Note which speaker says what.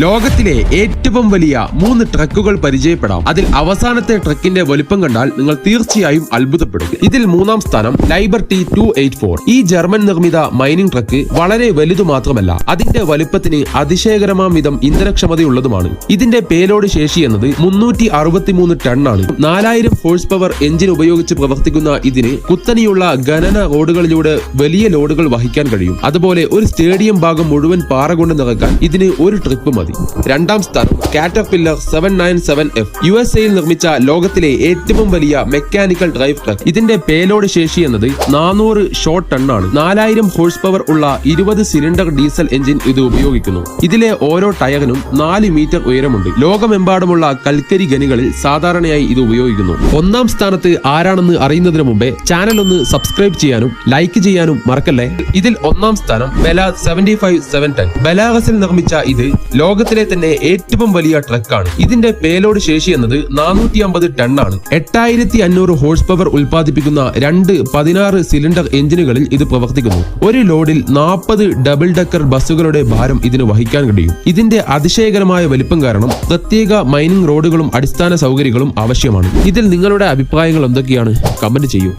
Speaker 1: ലോകത്തിലെ ഏറ്റവും വലിയ 3 ട്രക്കുകൾ പരിചയപ്പെടാം. അതിൽ അവസാനത്തെ ട്രക്കിന്റെ വലുപ്പം കണ്ടാൽ നിങ്ങൾ തീർച്ചയായും അത്ഭുതപ്പെടും. ഇതിൽ 3-ാം സ്ഥാനം ലൈബർട്ടി 284. ഈ ജർമ്മൻ നിർമ്മിത മൈനിങ് ട്രക്ക് വളരെ വലുതു മാത്രമല്ല, അതിന്റെ വലുപ്പത്തിന് അതിശയകരമാം വിധം ഇന്ധനക്ഷമതയുള്ളതുമാണ്. ഇതിന്റെ പേലോഡ് ശേഷി എന്നത് 363 ടണ്ണാണ്. 4000 ഹോഴ്സ് പവർ എഞ്ചിൻ ഉപയോഗിച്ച് പ്രവർത്തിക്കുന്ന ഇതിന് കുത്തനെയുള്ള ഖനന റോഡുകളിലൂടെ വലിയ ലോഡുകൾ വഹിക്കാൻ കഴിയും. അതുപോലെ ഒരു സ്റ്റേഡിയം ഭാഗം മുഴുവൻ പാറ കൊണ്ട് നിറക്കാൻ ഇതിന് ഒരു ട്രിപ്പ് മതി. 2-ാം സ്ഥാനം കാറ്റർപില്ലർ 797F. USA-യിൽ നിർമ്മിച്ച ലോകത്തിലെ ഏറ്റവും വലിയ മെക്കാനിക്കൽ ഡ്രൈവ് ട്രക്ക്. ഇതിന്റെ പേലോഡ് ശേഷി എന്നത് 400 ഷോട്ട് ടണ്ണാണ്. 4000 ഹോഴ്സ് പവർ ഉള്ള 20 സിലിണ്ടർ ഡീസൽ എഞ്ചിൻ ഇത് ഉപയോഗിക്കുന്നു. ഇതിലെ ഓരോ ടയറിനും 4 മീറ്റർ ഉയരമുണ്ട്. ലോകമെമ്പാടുമുള്ള കൽക്കരി ഖനികളിൽ സാധാരണയായി ഇത് ഉപയോഗിക്കുന്നു. 1-ാം സ്ഥാനത്ത് ആരാണെന്ന് അറിയുന്നതിന് മുമ്പേ ചാനൽ ഒന്ന് സബ്സ്ക്രൈബ് ചെയ്യാനും ലൈക്ക് ചെയ്യാനും മറക്കല്ലേ. ഇതിൽ 1-ാം സ്ഥാനം ബെല 75710. ബെലാറസിൽ നിർമ്മിച്ച ഇത് ലോകത്തിലെ തന്നെ ഏറ്റവും വലിയ ട്രക്കാണ്. ഇതിന്റെ പേലോഡ് ശേഷി എന്നത് 450 ടണ്ണാണ്. 8500 ഹോഴ്സ് പവർ ഉൽപ്പാദിപ്പിക്കുന്ന 16 സിലിണ്ടർ എഞ്ചിനുകളിൽ ഇത് പ്രവർത്തിക്കുന്നു. ഒരു ലോഡിൽ 40 ഡബിൾ ഡെക്കർ ബസ്സുകളുടെ ഭാരം ഇതിന് വഹിക്കാൻ കഴിയും. ഇതിന്റെ അതിശയകരമായ വലിപ്പം കാരണം പ്രത്യേക മൈനിങ് റോഡുകളും അടിസ്ഥാന സൗകര്യങ്ങളും ആവശ്യമാണ്. ഇതിൽ നിങ്ങളുടെ അഭിപ്രായങ്ങൾ എന്തൊക്കെയാണ്? കമന്റ് ചെയ്യൂ.